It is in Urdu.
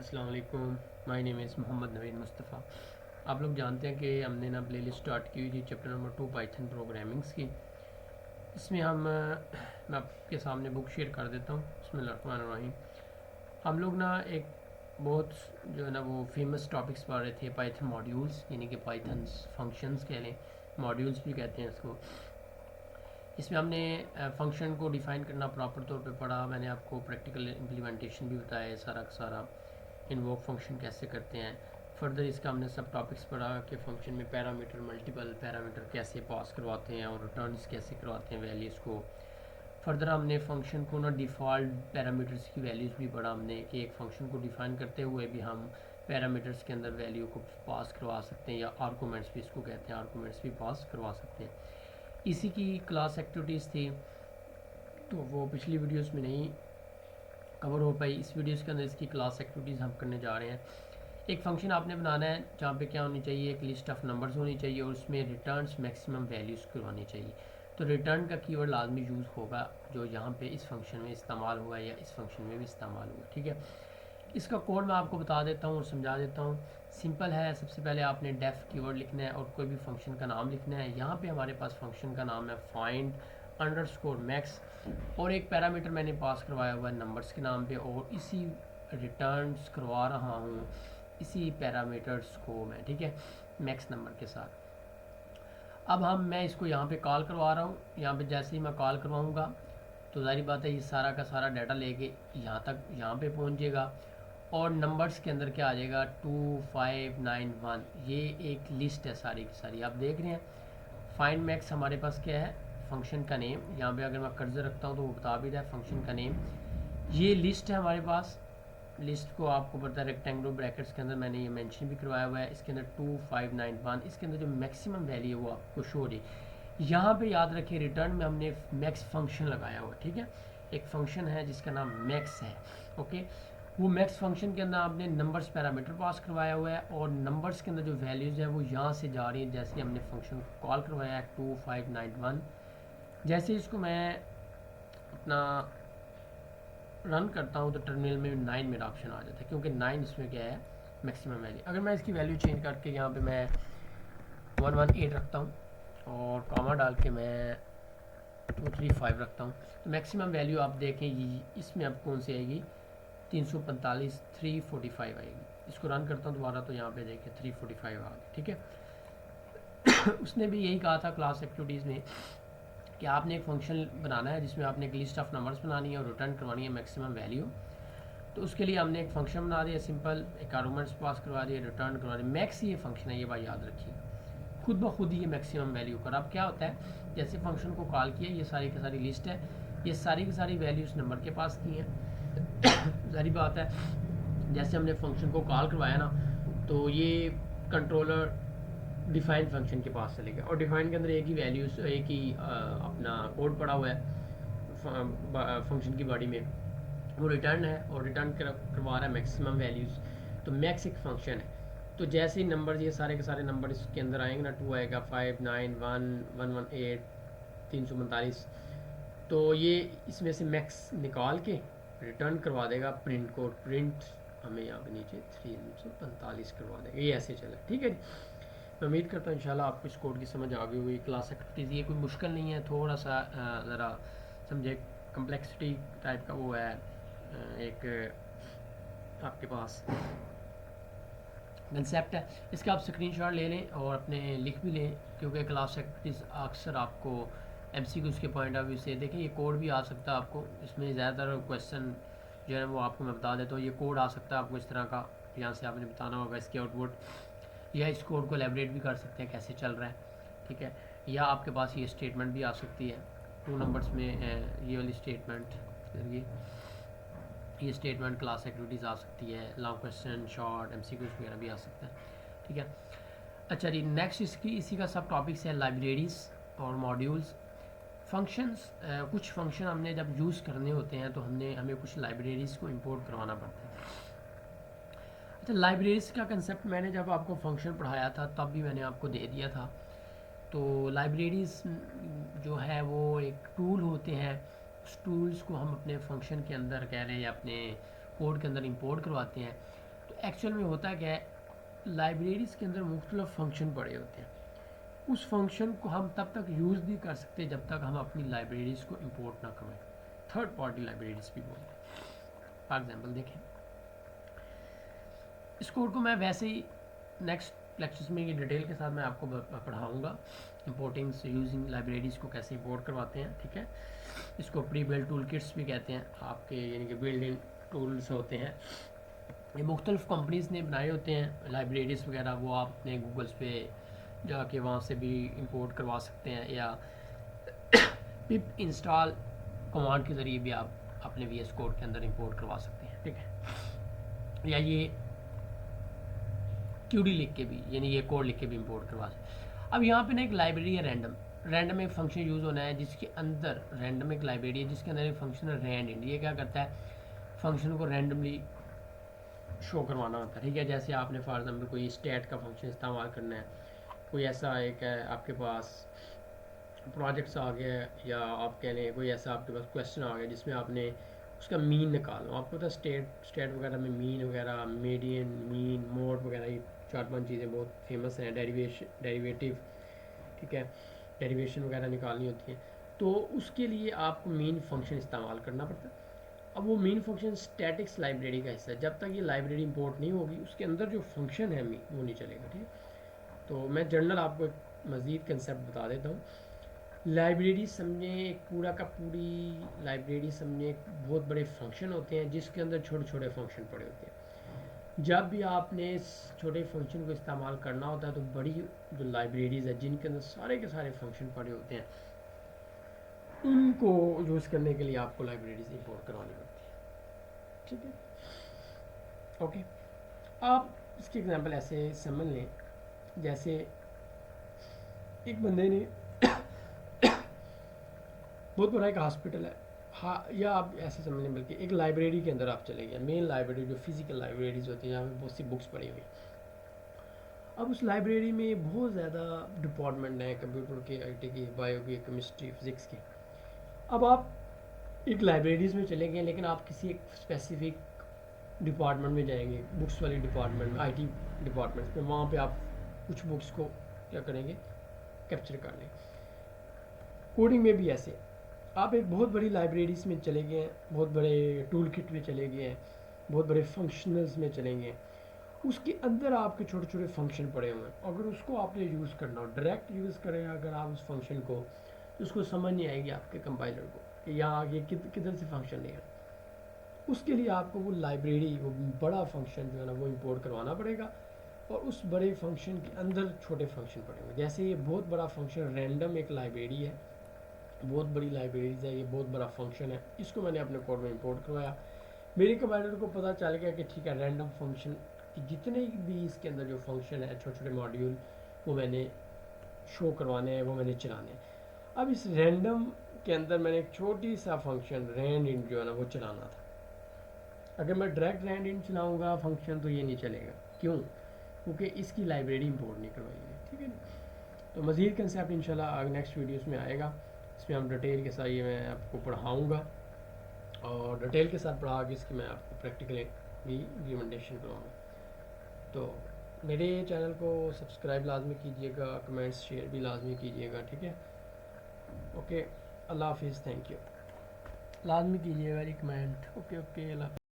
السلام علیکم. مائی نیم از محمد نوید مصطفیٰ. آپ لوگ جانتے ہیں کہ ہم نے نا پلے لسٹ اسٹارٹ کی ہوئی تھی چیپٹر نمبر 2 پائتھن پروگرامنگس کی. اس میں میں آپ کے سامنے بک شیئر کر دیتا ہوں. بسم اللہ الرحمن الرحیم. ہم لوگ نا ایک بہت جو ہے نا وہ فیمس ٹاپکس پڑھ رہے تھے پائتھن ماڈیولس، یعنی کہ پائتھنس فنکشنز کہہ لیں، ماڈیولس بھی کہتے ہیں اس کو. اس میں ہم نے فنکشن کو ڈیفائن کرنا پراپر طور پہ پڑھا. میں نے آپ کو پریکٹیکل امپلیمنٹیشن بھی بتایا ہے سارا کا سارا، انووک فنکشن کیسے کرتے ہیں. فردر اس کا ہم نے سب ٹاپکس پڑھا کہ فنکشن میں پیرامیٹر، ملٹیپل پیرامیٹر کیسے پاس کرواتے ہیں اور ریٹرنس کیسے کرواتے ہیں ویلیوز کو. فردر ہم نے فنکشن کو نا ڈیفالٹ پیرامیٹرز کی ویلیوز بھی پڑھا ہم نے، کہ ایک فنکشن کو ڈیفائن کرتے ہوئے بھی ہم پیرامیٹرز کے اندر ویلیو کو پاس کروا سکتے ہیں، یا آرگومنٹس بھی اس کو کہتے ہیں، آرگومنٹس بھی پاس کروا سکتے ہیں. اسی کی کلاس ایکٹیویٹیز تھی تو وہ پچھلی ویڈیوز میں نہیں کور ہو پائی. اس ویڈیوز کے اندر اس کی کلاس ایکٹیویٹیز ہم کرنے جا رہے ہیں. ایک فنکشن آپ نے بنانا ہے جہاں پہ کیا ہونی چاہیے، ایک لسٹ آف نمبرز ہونی چاہیے اور اس میں ریٹرنس میکسیمم ویلیوز کروانی چاہیے. تو ریٹرن کا کی ورڈ لازمی یوز ہوگا جو یہاں پہ اس فنکشن میں استعمال ہوا ہے یا اس فنکشن میں بھی استعمال ہوا. ٹھیک ہے، اس کا کوڈ میں آپ کو بتا دیتا ہوں اور سمجھا دیتا ہوں. سمپل ہے. سب سے پہلے آپ نے ڈیف کی ورڈ لکھنا ہے اور کوئی بھی فنکشن کا نام لکھنا ہے. یہاں پہ ہمارے پاس فنکشن کا نام ہے فائنڈ انڈر اسکور میکس، اور ایک پیرامیٹر میں نے پاس کروایا ہوا ہے نمبرس کے نام پہ، اور اسی ریٹرنس کروا رہا ہوں اسی پیرامیٹرس کو میں. ٹھیک ہے، میکس نمبر کے ساتھ. اب میں اس کو یہاں پہ کال کروا رہا ہوں. یہاں پہ جیسے ہی میں کال کرواؤں گا تو ظاہری بات ہے یہ سارا کا سارا ڈیٹا لے کے یہاں پہ پہنچے گا، اور نمبرز کے اندر کیا آ جائے گا 2591. یہ ایک لسٹ ہے ساری کی ساری، آپ دیکھ رہے ہیں. فائنڈ میکس ہمارے پاس کیا ہے، فنکشن کا نیم. یہاں پہ اگر میں کرسر رکھتا ہوں تو وہ بتا بھی رہا ہے فنکشن کا نیم. یہ لسٹ ہے ہمارے پاس. لسٹ کو آپ کو پتہ ہے ریکٹینگولر بریکٹس کے اندر میں نے یہ مینشن بھی کروایا ہوا ہے. اس کے اندر 2591، اس کے اندر جو میکسیمم ویلیو ہے وہ آپ کو شو ہو رہی ہے. یہاں پہ یاد رکھیں ریٹرن میں ہم نے میکس فنکشن لگایا ہوا ہے. ٹھیک ہے، ایک فنکشن ہے جس کا نام میکس ہے. اوکے، وہ میکس فنکشن کے اندر آپ نے نمبرز پیرامیٹر پاس کروایا ہوا ہے، اور نمبرز کے اندر جو ویلیوز ہیں وہ یہاں سے جا رہی ہیں جیسے ہم نے فنکشن کو کال کروایا ہے 2591. جیسے اس کو میں اپنا رن کرتا ہوں تو ٹرمینل میں 9 میرا آپشن آ جاتا ہے، کیونکہ 9 اس میں کیا ہے میکسیمم ویلیو. اگر میں اس کی ویلیو چینج کر کے یہاں پہ میں 118 رکھتا ہوں اور کاما ڈال کے میں 235 رکھتا ہوں تو میکسیمم ویلیو آپ دیکھیں اس میں اب کون سی آئے گی، 345 345 آئے گی. اس کو رن کرتا ہوں دوبارہ تو یہاں پہ دیکھیں 345 آ گئی. ٹھیک ہے، اس نے بھی یہی کہا تھا کلاس ایکٹیویٹیز میں کہ آپ نے ایک فنکشن بنانا ہے جس میں آپ نے ایک لسٹ آف نمبرز بنانی ہے اور ریٹرن کروانی ہے میکسیمم ویلیو. تو اس کے لیے ہم نے ایک فنکشن بنا دیا سمپل، ایک آرگومنٹس پاس کروا دیا، ریٹرن کروا دیا. میکس یہ فنکشن ہے، یہ بات یاد رکھیے گا. خود بخود ہی یہ میکسیمم ویلیو کر. اب کیا ہوتا ہے، جیسے فنکشن کو کال کیا، یہ ساری کی ساری لسٹ ہے، یہ ساری کی ساری ویلیوز نمبر کے پاس کی ہیں. ظاہری بات ہے جیسے ہم نے فنکشن کو کال کروایا نا تو یہ کنٹرولر ڈیفائن فنکشن کے پاس چلے گا، اور ڈیفائن کے اندر ایک ہی ویلیوز، ایک ہی اپنا کوڈ پڑا ہوا ہے فنکشن کی باڈی میں، وہ ریٹرن ہے اور ریٹرن کروا رہا ہے میکسیمم ویلیوز. تو میکس ایک فنکشن ہے. تو جیسے ہی نمبر، یہ سارے کے سارے نمبر اس کے اندر آئیں گے نا، 2 آئے گا، 5 9 1 118 345. تو یہ اس میں سے میکس نکال کے ریٹرن کروا دے گا پرنٹ کوڈ. پرنٹ ہمیں یہاں پہ نیچے 345 کروا دے گا. یہ ایسے چلا. ٹھیک ہے جی، میں امید کرتا ہوں انشاءاللہ آپ کو اس کوڈ کی سمجھ آ گئی ہوئی. کلاس ایکٹیویٹیز یہ کوئی مشکل نہیں ہے، تھوڑا سا ذرا سمجھے کمپلیکسٹی ٹائپ کا وہ ہے ایک آپ کے پاس کنسیپٹ ہے. اس کا آپ اسکرین شاٹ لے لیں اور اپنے لکھ بھی لیں، کیونکہ کلاس ایکٹیویٹیز اکثر آپ کو ایم سی کیوز کے پوائنٹ آف ویو سے دیکھیں یہ کوڈ بھی آ سکتا ہے آپ کو. اس میں زیادہ تر کویشچن جو ہے وہ آپ کو میں بتا دیتا ہوں. یہ کوڈ آ سکتا ہے آپ کو اس طرح کا، یہاں سے آپ نے بتانا ہوگا اس کی آؤٹ پٹ، یا اس کوڈ کو ایلیبریٹ بھی کر سکتے ہیں کیسے چل رہا ہے. ٹھیک ہے، یا آپ کے پاس یہ اسٹیٹمنٹ بھی آ سکتی ہے 2 نمبرس میں، یہ والی اسٹیٹمنٹ، یہ اسٹیٹمنٹ کلاس ایکٹیویٹیز آ سکتی ہے. Long question, short M C Qs وغیرہ بھی آ سکتا ہے. ٹھیک ہے، اچھا جی، نیکسٹ اسی کا سب ٹاپکس ہے لائبریریز اور ماڈیولز. فنکشنز، کچھ فنکشن ہم نے جب یوز کرنے ہوتے ہیں تو ہمیں کچھ لائبریریز کو امپورٹ کروانا پڑتا ہے. اچھا، لائبریریز کا کنسیپٹ میں نے جب آپ کو فنکشن پڑھایا تھا تب بھی میں نے آپ کو دے دیا تھا. تو لائبریریز جو ہے وہ ایک ٹول ہوتے ہیں. اس ٹولز کو ہم اپنے فنکشن کے اندر کہہ رہے ہیں یا اپنے کوڈ کے اندر امپورٹ کرواتے ہیں. ایکچوئل میں ہوتا کیا ہے، لائبریریز کے اندر مختلف فنکشن پڑے ہوتے ہیں. اس فنکشن کو ہم تب تک یوز نہیں کر سکتے جب تک ہم اپنی لائبریریز کو امپورٹ نہ کریں. تھرڈ پارٹی لائبریریز بھی بولتے ہیں. فار ایگزامپل دیکھیں، اس کوڈ کو میں ویسے ہی نیکسٹ لیکچرز میں یہ ڈیٹیل کے ساتھ میں آپ کو پڑھاؤں گا. امپورٹنگ سے یوزنگ لائبریریز کو کیسے امپورٹ کرواتے ہیں. ٹھیک ہے، اس کو پری بلڈ ٹول کٹس بھی کہتے ہیں آپ کے، یعنی کہ بلڈ ان ٹولس ہوتے ہیں. یہ مختلف کمپنیز نے بنائے ہوتے ہیں لائبریریز وغیرہ، وہ آپ اپنے گوگلس پہ جا کے وہاں سے بھی امپورٹ کروا سکتے ہیں، یا پپ انسٹال کمانڈ کے ذریعے بھی آپ اپنے وی ایس کوڈ کے اندر امپورٹ کروا سکتے ہیں. ٹھیک ہے، یا یہ کیو ڈی لکھ کے بھی، یعنی یہ کوڈ لکھ کے بھی امپورٹ کروا سکتے ہیں. اب یہاں پہ نا ایک لائبریری ہے رینڈم ایک فنکشن یوز ہونا ہے جس کے اندر، رینڈم ایک لائبریری ہے جس کے اندر ایک فنکشن ہے رینڈ انڈ. یہ کیا کرتا ہے، فنکشن کو رینڈملی شو کروانا ہوتا ہے. ٹھیک ہے، جیسے آپ نے فار ایگزامپل کوئی اسٹیٹ کا فنکشن استعمال کرنا ہے، کوئی ایسا ایک ہے آپ کے پاس پروجیکٹس آ گیا، یا آپ کہہ لیں کوئی ایسا آپ کے پاس کویشچن آ گیا جس میں آپ نے اس کا مین نکالنا. آپ کو پتہ اسٹیٹ وغیرہ میں مین وغیرہ، میڈین، مین، موڈ وغیرہ، یہ 4-5 چیزیں بہت فیمس ہیں. ڈیریویٹیو، ٹھیک ہے، ڈیریویشن وغیرہ نکالنی ہوتی ہیں. تو اس کے لیے آپ کو مین فنکشن استعمال کرنا پڑتا ہے. اب وہ مین فنکشن اسٹیٹکس لائبریری کا حصہ ہے. جب تک یہ لائبریری امپورٹ نہیں ہوگی اس کے اندر جو فنکشن ہے وہ نہیں چلے گا. ٹھیک ہے، تو میں جنرل آپ کو ایک مزید کنسیپٹ بتا دیتا ہوں. لائبریری سمجھیں ایک پورا کا پوری لائبریری سمجھیں ایک بہت بڑے فنکشن ہوتے ہیں جس کے اندر چھوٹے چھوٹے فنکشن پڑے ہوتے ہیں. جب بھی آپ نے اس چھوٹے فنکشن کو استعمال کرنا ہوتا ہے تو بڑی جو لائبریریز ہے جن کے اندر سارے کے سارے فنکشن پڑے ہوتے ہیں ان کو یوز کرنے کے لیے آپ کو لائبریریز امپورٹ کرانی پڑتی ہے. ٹھیک ہے، اوکے. آپ اس کی ایگزامپل ایسے سمجھ لیں، جیسے ایک بندے نے بہت بڑا ایک ہاسپٹل ہے، ہاں، یا آپ ایسے سمجھ لیں بلکہ ایک لائبریری کے اندر آپ چلے گئے، مین لائبریری جو فزیکل لائبریریز ہوتی ہیں جہاں پہ بہت سی بکس پڑی ہوئی. اب اس لائبریری میں بہت زیادہ ڈپارٹمنٹ ہیں، کمپیوٹر کے، آئی ٹی کی، بایو کی، کیمسٹری، فزکس کی. اب آپ ایک لائبریریز میں چلے گئے لیکن آپ کسی ایک اسپیسیفک ڈپارٹمنٹ میں جائیں گے، بکس والی ڈپارٹمنٹ میں، آئی ٹی ڈپارٹمنٹ میں. وہاں پہ آپ کچھ بکس کو کیا کریں گے، کیپچر کر لیں. کوڈنگ میں بھی ایسے آپ ایک بہت بڑی لائبریریز میں چلے گئے ہیں، بہت بڑے ٹول کٹ میں چلے گئے ہیں، بہت بڑے فنکشنلز میں چلیں گے. اس کے اندر آپ کے چھوٹے چھوٹے فنکشن پڑے ہوئے ہیں. اگر اس کو آپ نے یوز کرنا ہو، ڈائریکٹ یوز کریں اگر آپ اس فنکشن کو، تو اس کو سمجھ نہیں آئے گی آپ کے کمپائلر کو کہ یہاں آگے کدھر سے فنکشن لے گا. اس کے لیے آپ کو وہ لائبریری، وہ بڑا فنکشن جو ہے نا وہ امپورٹ کروانا پڑے گا، اور اس بڑے فنکشن کے اندر چھوٹے فنکشن پڑے ہوئے. جیسے یہ بہت بڑا فنکشن رینڈم ایک لائبریری ہے، بہت بڑی لائبریریز ہے، یہ بہت بڑا فنکشن ہے. اس کو میں نے اپنے کوڈ میں امپورٹ کروایا. میرے کمپائلر کو پتہ چل گیا کہ ٹھیک ہے، رینڈم فنکشن کہ جتنے بھی اس کے اندر جو فنکشن ہے، چھوٹے چھوٹے ماڈیول، وہ میں نے شو کروانے ہیں، وہ میں نے چلانے ہیں. اب اس رینڈم کے اندر میں نے ایک چھوٹی سا فنکشن رینڈ انٹ جو ہے نا وہ چلانا تھا. اگر میں ڈائریکٹ رینڈ انٹ چلاؤں گا فنکشن تو یہ نہیں چلے گا. کیوں؟ کیونکہ اس کی لائبریری امپورٹ نہیں کروائی گئی. ٹھیک ہے نا، تو مزید کنسیپٹ انشاءاللہ نیکسٹ ویڈیوز میں آئے گا. اس میں ہم ڈیٹیل کے ساتھ یہ میں آپ کو پڑھاؤں گا، اور ڈیٹیل کے ساتھ پڑھا کے اس کی میں آپ کو پریکٹیکلی بھی امپلیمنٹیشن کراؤں گا. تو میرے چینل کو سبسکرائب لازمی کیجیے گا، کمنٹس شیئر بھی لازمی کیجیے گا. ٹھیک ہے، اوکے، اللہ حافظ، تھینک یو. لازمی کیجیے گا جی کمنٹ. اوکے، اللہ حافظ.